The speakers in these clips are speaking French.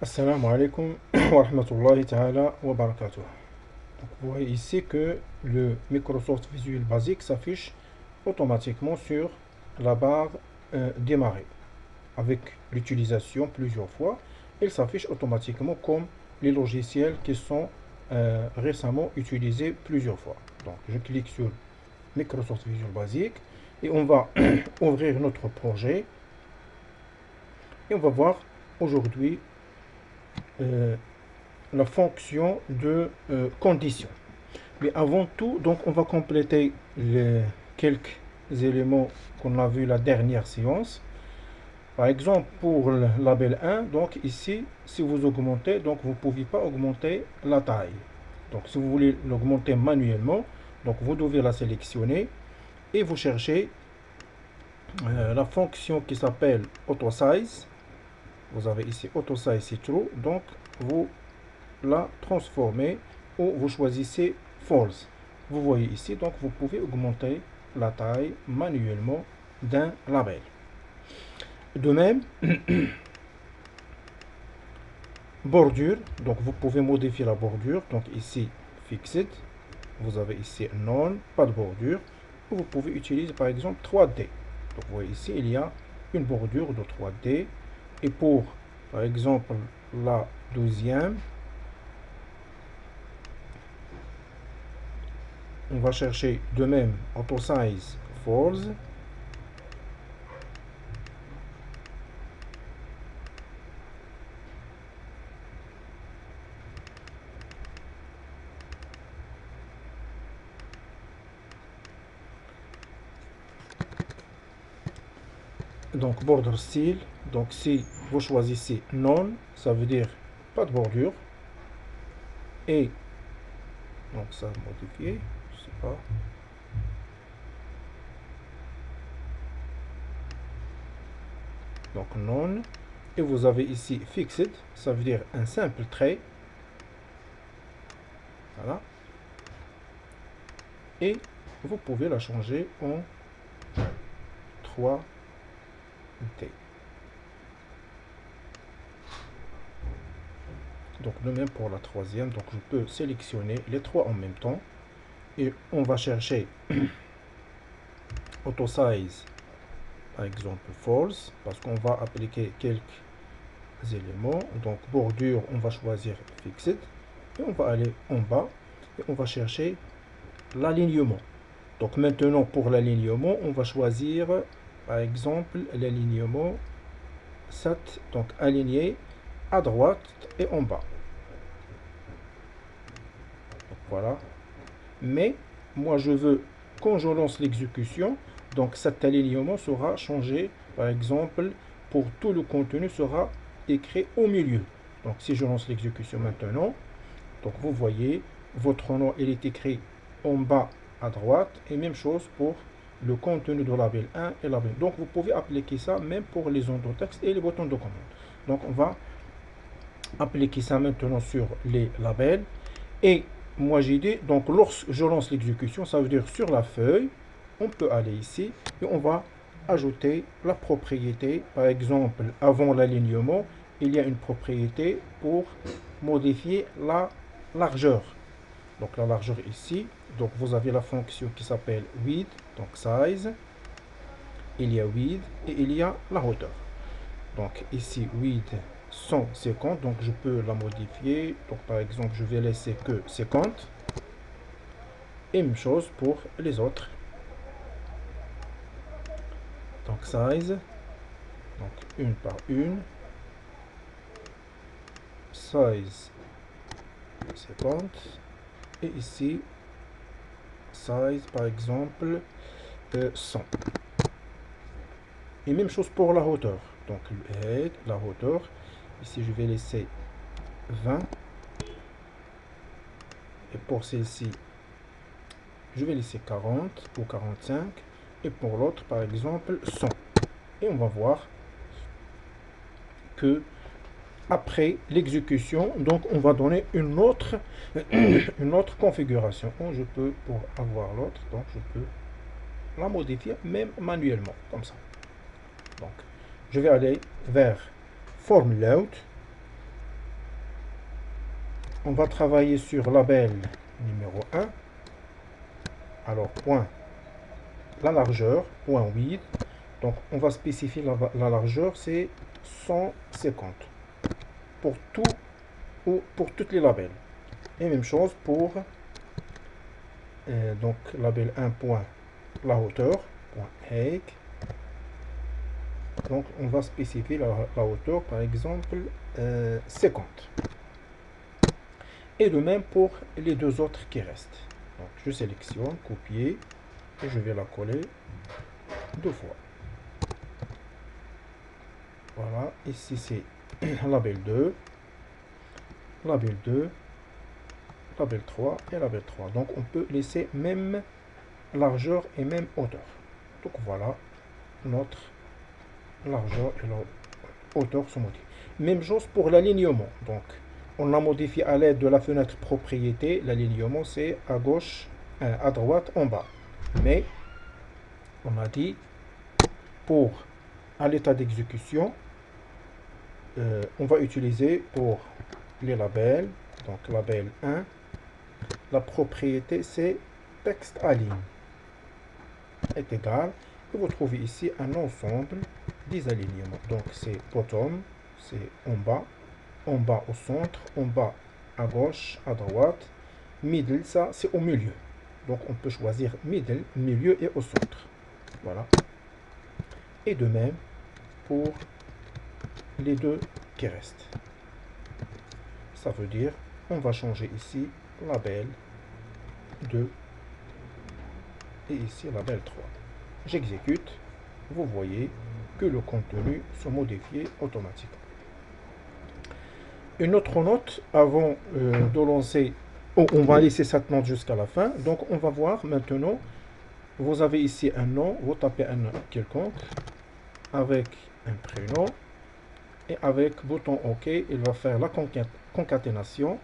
Assalamu alaikum wa rahmatullahi ta'ala wa barakatuh. Donc, vous voyez ici que le Microsoft Visual Basic s'affiche automatiquement sur la barre démarrer. Avec l'utilisation plusieurs fois, il s'affiche automatiquement comme les logiciels qui sont récemment utilisés plusieurs fois. Donc je clique sur Microsoft Visual Basic et on va ouvrir notre projet et on va voir aujourd'hui euh, la fonction de condition. Mais avant tout, donc on va compléter quelques éléments qu'on a vu la dernière séance. Par exemple, pour le label 1, donc ici, si vous augmentez, donc vous ne pouvez pas augmenter la taille. Donc si vous voulez l'augmenter manuellement, donc vous devez la sélectionner et vous cherchez la fonction qui s'appelle AutoSize. Vous avez ici AutoSize c'est true, donc vous la transformez ou vous choisissez false. Vous voyez ici, donc vous pouvez augmenter la taille manuellement d'un label. De même, bordure, donc vous pouvez modifier la bordure, donc ici Fixed, vous avez ici Non, pas de bordure, vous pouvez utiliser par exemple 3D. Donc vous voyez ici, il y a une bordure de 3D, et pour par exemple la 12e, on va chercher de même AutoSize False. Donc border style, donc si vous choisissez non, ça veut dire pas de bordure. Et donc ça modifié, je sais pas. Donc non. Et vous avez ici fixed, ça veut dire un simple trait. Voilà. Et vous pouvez la changer en 3D. Donc de même pour la troisième, donc je peux sélectionner les trois en même temps. Et on va chercher AutoSize, par exemple false, parce qu'on va appliquer quelques éléments. Donc bordure, on va choisir fixed. Et on va aller en bas et on va chercher l'alignement. Donc maintenant pour l'alignement, on va choisir par exemple l'alignement 7, donc aligné à droite et en bas. Donc voilà. Mais moi je veux, quand je lance l'exécution, donc cet alignement sera changé. Par exemple, pour tout le contenu sera écrit au milieu. Donc si je lance l'exécution maintenant, donc vous voyez, votre nom il est écrit en bas à droite. Et même chose pour le contenu de label 1 et label 2. Donc vous pouvez appliquer ça même pour les ondes de texte et les boutons de commande. Donc on va appliquer ça maintenant sur les labels. Et moi j'ai dit, donc lorsque je lance l'exécution, ça veut dire sur la feuille, on peut aller ici et on va ajouter la propriété. Par exemple, avant l'alignement, il y a une propriété pour modifier la largeur. Donc la largeur ici, donc vous avez la fonction qui s'appelle width, donc size. Il y a width et il y a la hauteur. Donc ici width 150, donc je peux la modifier. Donc par exemple, je vais laisser que 50. Et même chose pour les autres. Donc size, donc une par une. Size 50. Et ici, size par exemple 100. Et même chose pour la hauteur. Donc la hauteur, ici je vais laisser 20. Et pour celle-ci, je vais laisser 40 ou 45. Et pour l'autre, par exemple, 100. Et on va voir que après l'exécution, donc on va donner une autre configuration. Donc, je peux, pour avoir l'autre, donc je peux la modifier même manuellement, comme ça. Donc, je vais aller vers Form Layout. on va travailler sur label numéro 1. Alors, point la largeur, point width. Donc, on va spécifier la largeur, c'est 150 pour tout ou pour toutes les labels. Et même chose pour donc label 1 point la hauteur, point height. Donc, on va spécifier la hauteur, par exemple, 50. Et de même pour les deux autres qui restent. Donc, je sélectionne, copier, et je vais la coller deux fois. Voilà, ici c'est label 2, label 2, label 3 et label 3. Donc, on peut laisser même largeur et même hauteur. Donc, voilà, notre largeur et la hauteur sont modifiés. Même chose pour l'alignement. Donc, on a modifié à l'aide de la fenêtre propriété. L'alignement, c'est à gauche, à droite, en bas. Mais, on a dit, pour à l'état d'exécution, on va utiliser pour les labels, donc label 1, la propriété, c'est texte align est égal. Et vous trouvez ici un ensemble des alignements. Donc, c'est bottom, c'est en bas au centre, en bas à gauche, à droite, middle, ça c'est au milieu. Donc on peut choisir middle, milieu et au centre. Voilà. Et de même pour les deux qui restent. Ça veut dire, on va changer ici label 2 et ici label 3. J'exécute. Vous voyez que le contenu se modifie automatiquement. Une autre note avant de lancer, on va laisser cette note jusqu'à la fin. Donc on va voir maintenant, vous avez ici un nom, vous tapez un nom quelconque avec un prénom et avec bouton OK, il va faire la concaténation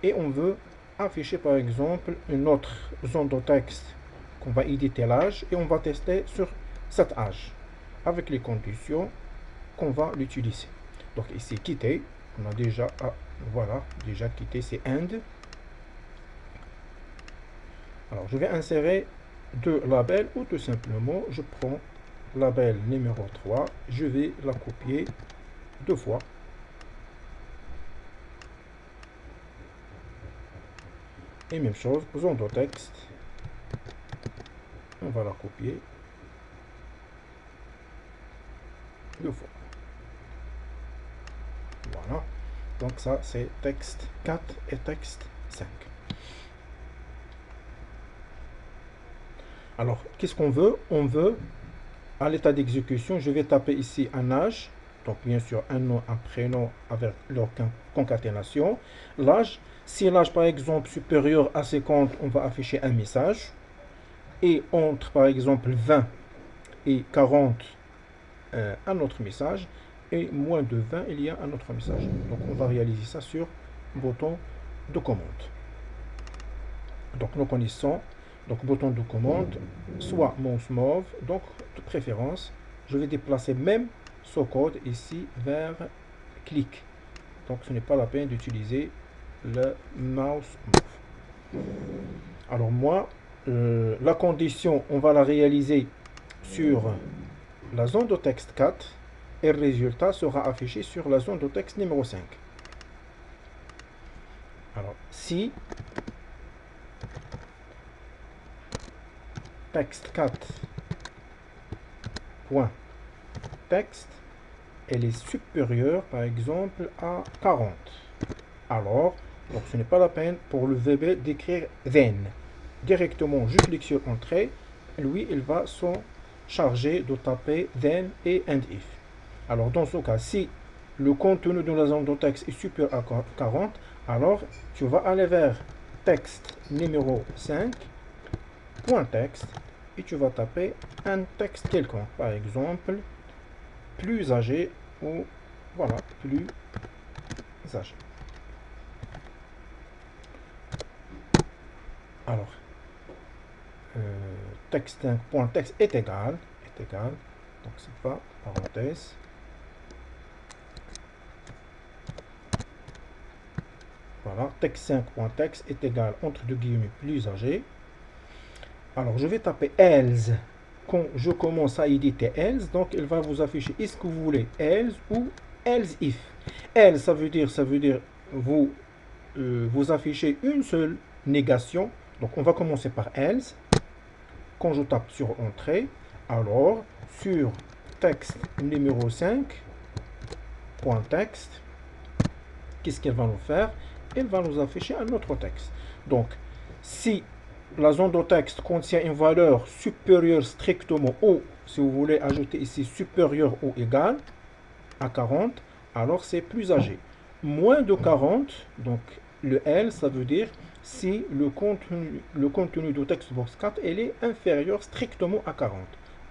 et on veut afficher par exemple une autre zone de texte qu'on va éditer l'âge et on va tester sur cet âge avec les conditions qu'on va l'utiliser. Donc ici quitter. On a déjà, voilà, déjà quitté, c'est end. Alors, je vais insérer deux labels ou tout simplement, je prends label numéro 3, je vais la copier deux fois. Et même chose, zone de texte, on va la copier deux fois. Voilà. Donc ça, c'est texte 4 et texte 5. Alors, qu'est-ce qu'on veut? On veut, à l'état d'exécution, je vais taper ici un âge. Donc, bien sûr, un nom, un prénom avec leur concaténation. L'âge, si l'âge, par exemple, supérieur à 50, on va afficher un message. Et entre, par exemple, 20 et 40, un autre message. Et moins de 20, il y a un autre message. Donc, on va réaliser ça sur bouton de commande. Donc, nous connaissons, donc bouton de commande, soit mouse mauve, donc de préférence, je vais déplacer même ce code ici vers clic. Donc, ce n'est pas la peine d'utiliser le mouse mauve. Alors, moi, la condition, on va la réaliser sur la zone de texte 4 et le résultat sera affiché sur la zone de texte numéro 5. Alors, si texte 4 point texte elle est supérieure par exemple à 40, alors donc ce n'est pas la peine pour le VB d'écrire then. Directement je clique sur entrée, lui il va s'en charger de taper then et and if. Alors dans ce cas, si le contenu de la zone de texte est supérieur à 40, alors tu vas aller vers texte numéro 5 point texte et tu vas taper un texte quelconque, par exemple plus âgé ou voilà plus âgé. Alors texte 5 point texte est égal, donc c'est pas parenthèse, voilà, Text5.text est égal entre deux guillemets plus âgé. Alors je vais taper else. Quand je commence à éditer else, donc il va vous afficher est-ce que vous voulez else ou else if. Else, ça veut dire vous vous affichez une seule négation. Donc on va commencer par else. Quand je tape sur entrée, alors sur texte numéro 5.text, qu'est-ce qu'elle va nous faire? Elle va nous afficher un autre texte. Donc si la zone de texte contient une valeur supérieure strictement ou, si vous voulez ajouter ici supérieur ou égal à 40, alors c'est plus âgé. Moins de 40, donc le L, ça veut dire si le contenu de texte box 4 elle est inférieur strictement à 40.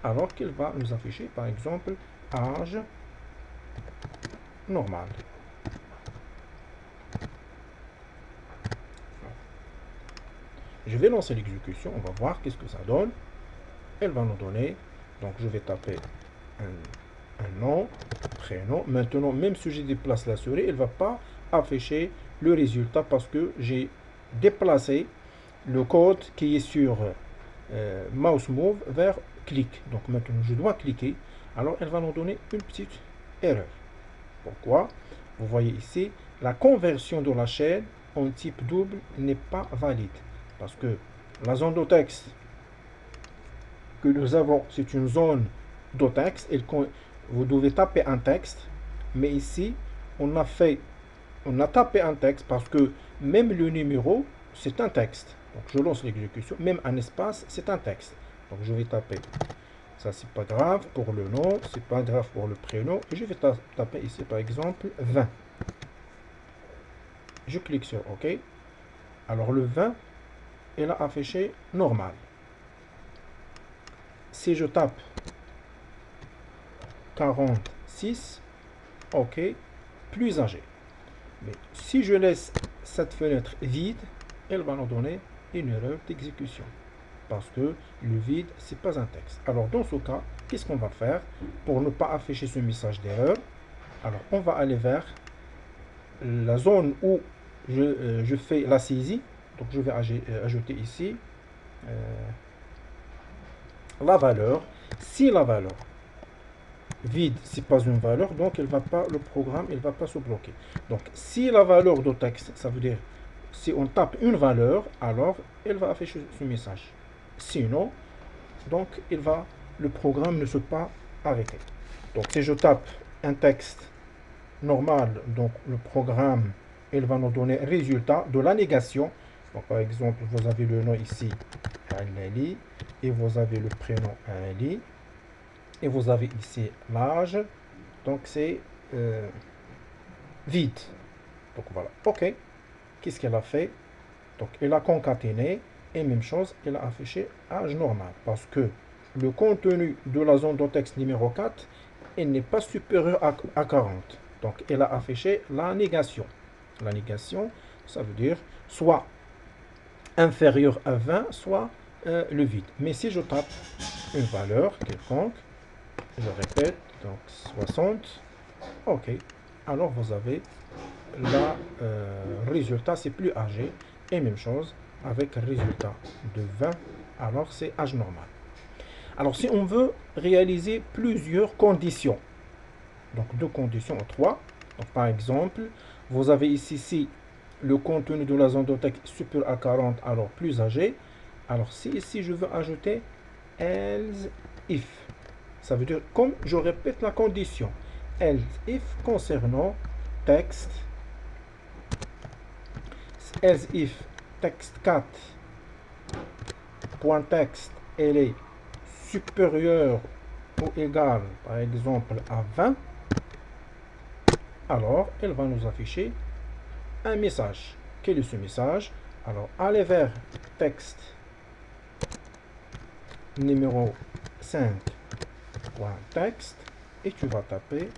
Alors qu'il va nous afficher par exemple âge normal. Je vais lancer l'exécution, on va voir qu'est-ce que ça donne. Elle va nous donner, donc je vais taper un nom, prénom. Maintenant, même si je déplace la souris, elle ne va pas afficher le résultat parce que j'ai déplacé le code qui est sur mouse move vers clic. Donc maintenant, je dois cliquer. Alors, elle va nous donner une petite erreur. Pourquoi? Vous voyez ici, la conversion de la chaîne en type double n'est pas valide. Parce que la zone de texte que nous avons, c'est une zone de texte. Vous devez taper un texte. Mais ici, on a tapé un texte parce que même le numéro, c'est un texte. Donc je lance l'exécution. Même un espace, c'est un texte. Donc je vais taper. Ça, c'est pas grave pour le nom. C'est pas grave pour le prénom. Et je vais taper ici, par exemple, 20. Je clique sur OK. Alors le 20, elle a affiché normal. Si je tape 46, OK, plus âgé. Mais si je laisse cette fenêtre vide, elle va nous donner une erreur d'exécution. Parce que le vide, c'est pas un texte. Alors dans ce cas, qu'est-ce qu'on va faire pour ne pas afficher ce message d'erreur? Alors on va aller vers la zone où je fais la saisie. Donc je vais ajouter ici la valeur. Si la valeur vide, c'est pas une valeur, donc le programme il va pas se bloquer. Donc si la valeur de texte, ça veut dire si on tape une valeur, alors elle va afficher ce message. Sinon, donc le programme ne se pas arrêter. Donc si je tape un texte normal, donc le programme il va nous donner résultat de la négation. Donc, par exemple, vous avez le nom ici, Ali, et vous avez le prénom Ali, et vous avez ici l'âge. Donc, c'est vide. Donc, voilà. OK. Qu'est-ce qu'elle a fait? Donc, elle a concaténé, et même chose, elle a affiché âge normal. Parce que le contenu de la zone de texte numéro 4, elle n'est pas supérieur à 40. Donc, elle a affiché la négation. La négation, ça veut dire soit inférieur à 20, soit le vide. Mais si je tape une valeur quelconque, je répète, donc 60, OK. Alors vous avez le résultat, c'est plus âgé. Et même chose avec le résultat de 20, alors c'est âge normal. Alors si on veut réaliser plusieurs conditions, donc deux conditions ou trois, donc par exemple, vous avez ici le contenu de la zone de texte supérieur à 40, alors plus âgé. Alors si ici je veux ajouter else if, ça veut dire comme je répète la condition, else if concernant texte, else if texte 4 point texte elle est supérieure ou égale par exemple à 20, alors elle va nous afficher un message. Quel est ce message? Alors allez vers texte numéro 5.text et tu vas taper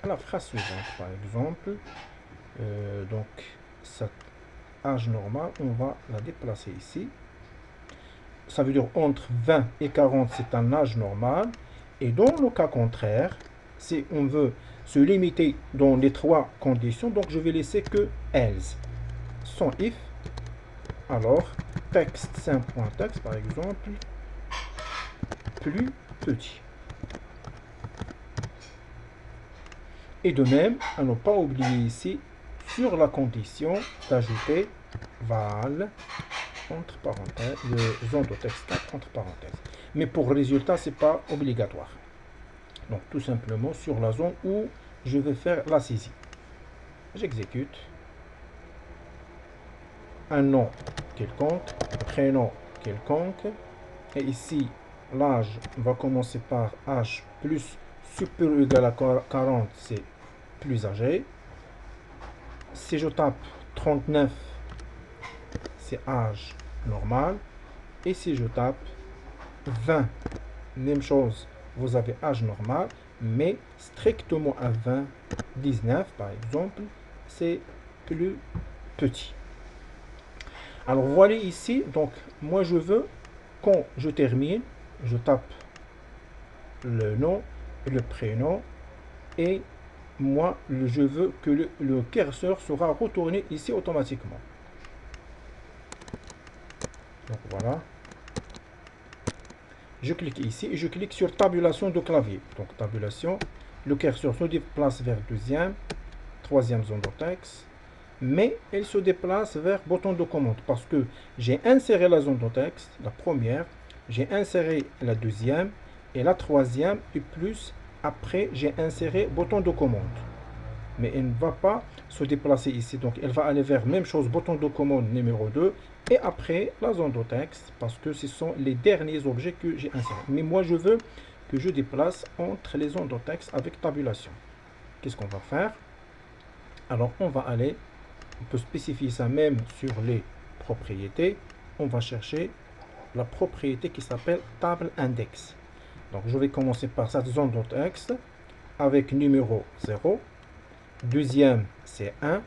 la phrase suivante. Par exemple, donc cet âge normal, on va la déplacer ici. Ça veut dire entre 20 et 40, c'est un âge normal. Et dans le cas contraire, si on veut se limiter dans les trois conditions, donc je vais laisser que else. Sans if, alors texte sim.text par exemple, plus petit. Et de même, à ne pas oublier ici, sur la condition d'ajouter val entre parenthèses, le zone de texte 4 entre parenthèses. Mais pour le résultat, ce n'est pas obligatoire. Donc tout simplement sur la zone où je vais faire la saisie. J'exécute. Un nom quelconque, prénom quelconque. Et ici, l'âge va commencer par âge plus supérieur ou égal à 40, c'est plus âgé. Si je tape 39, c'est âge normal. Et si je tape 20, même chose, vous avez âge normal, mais strictement à 20, 19 par exemple, c'est plus petit. Alors voilà ici, donc moi je veux, quand je termine, je tape le nom, le prénom, et moi je veux que le curseur sera retourné ici automatiquement. Donc voilà. Je clique ici et je clique sur tabulation de clavier. Donc tabulation, le curseur se déplace vers deuxième, troisième zone de texte, mais elle se déplace vers bouton de commande parce que j'ai inséré la zone de texte, la première, j'ai inséré la deuxième et la troisième et plus après j'ai inséré bouton de commande. Mais elle ne va pas se déplacer ici. Donc elle va aller vers même chose, bouton de commande numéro 2 et après la zone de texte parce que ce sont les derniers objets que j'ai insérés. Mais moi je veux que je déplace entre les zones de texte avec tabulation. Qu'est-ce qu'on va faire? Alors on va aller, on peut spécifier ça même sur les propriétés. On va chercher la propriété qui s'appelle table index. Donc je vais commencer par cette zone de texte avec numéro 0. Deuxième, c'est 1,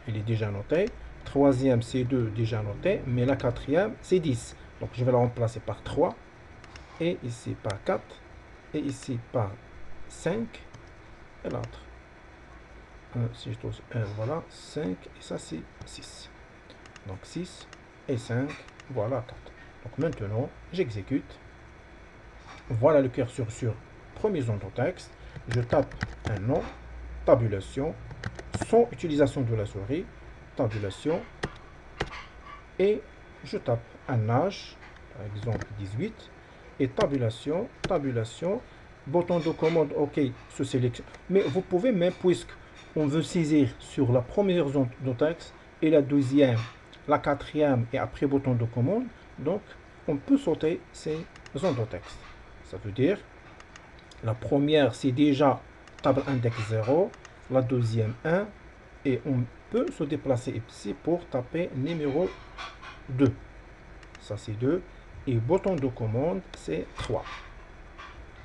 il est déjà noté. Troisième, c'est 2, déjà noté. Mais la quatrième, c'est 10. Donc, je vais la remplacer par 3. Et ici, par 4. Et ici, par 5. Et l'autre. Si je touche 1, voilà, 5. Et ça, c'est 6. Donc, 6 et 5. Voilà, 4. Donc, maintenant, j'exécute. Voilà le curseur sur premier zone de texte. Je tape un nom. Tabulation, sans utilisation de la souris, tabulation, et je tape un âge, par exemple 18, et tabulation, tabulation, bouton de commande OK se sélectionne. Mais vous pouvez même, puisqu'on veut saisir sur la première zone de texte et la deuxième, la quatrième et après bouton de commande, donc on peut sauter ces zones de texte. Ça veut dire, la première c'est déjà table index 0, la deuxième 1, et on peut se déplacer ici pour taper numéro 2. Ça c'est 2, et bouton de commande c'est 3.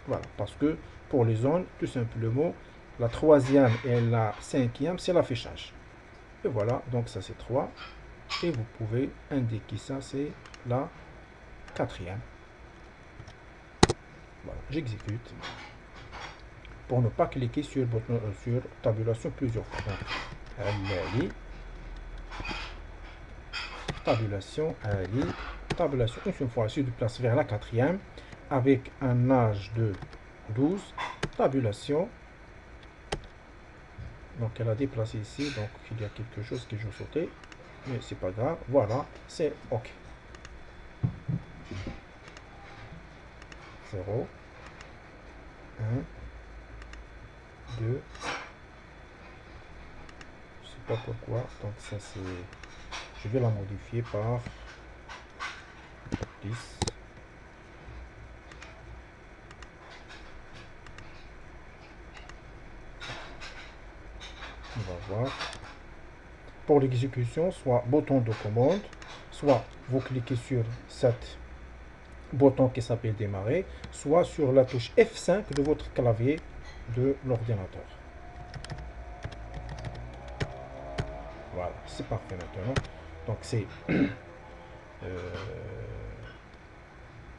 Voilà, parce que pour les zones, tout simplement, la troisième et la cinquième c'est l'affichage. Et voilà, donc ça c'est 3, et vous pouvez indiquer ça c'est la quatrième. Voilà, j'exécute. Pour ne pas cliquer sur tabulation plusieurs fois. Donc, tabulation, tabulation, une fois se déplace vers la quatrième avec un âge de 12, tabulation. Donc elle a déplacé ici, donc il y a quelque chose que je sautais, mais c'est pas grave. Voilà, c'est OK. 0, 1, 2, je sais pas pourquoi, donc ça c'est, je vais la modifier par 10. On va voir. Pour l'exécution, soit bouton de commande, soit vous cliquez sur cet bouton qui s'appelle démarrer, soit sur la touche F5 de votre clavier de l'ordinateur. Voilà, c'est parfait maintenant. Donc c'est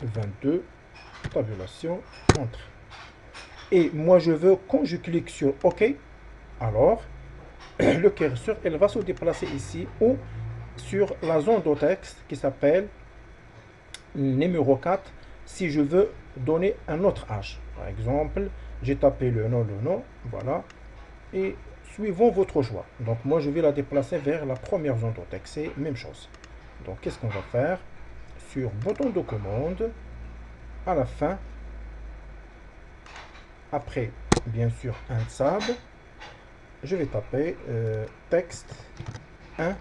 22, tabulation, entrée. Et moi je veux, quand je clique sur OK, alors le curseur il va se déplacer ici ou sur la zone de texte qui s'appelle numéro 4 si je veux donner un autre âge. Par exemple, j'ai tapé le nom, voilà, et suivant votre choix. Donc moi je vais la déplacer vers la première zone de texte, c'est même chose. Donc qu'est-ce qu'on va faire? Sur bouton de commande, à la fin, après bien sûr un tab, je vais taper texte 1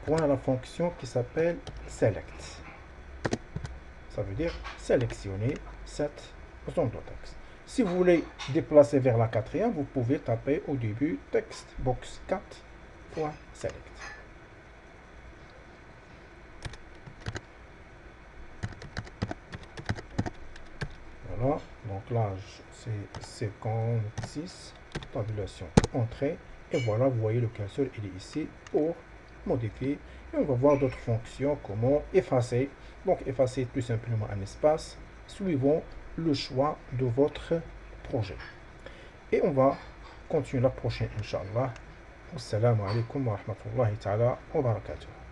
point à la fonction qui s'appelle select. Ça veut dire sélectionner cette zone de texte. Si vous voulez déplacer vers la quatrième, vous pouvez taper au début texte box 4.select. Voilà, donc l'âge c'est 56, tabulation entrée, et voilà, vous voyez le curseur il est ici pour modifier, et on va voir d'autres fonctions, comment effacer. Donc effacer tout simplement un espace, suivant le choix de votre projet. Et on va continuer la prochaine, Inch'Allah. Assalamu alaikum wa rahmatullahi ta'ala wa barakatuh.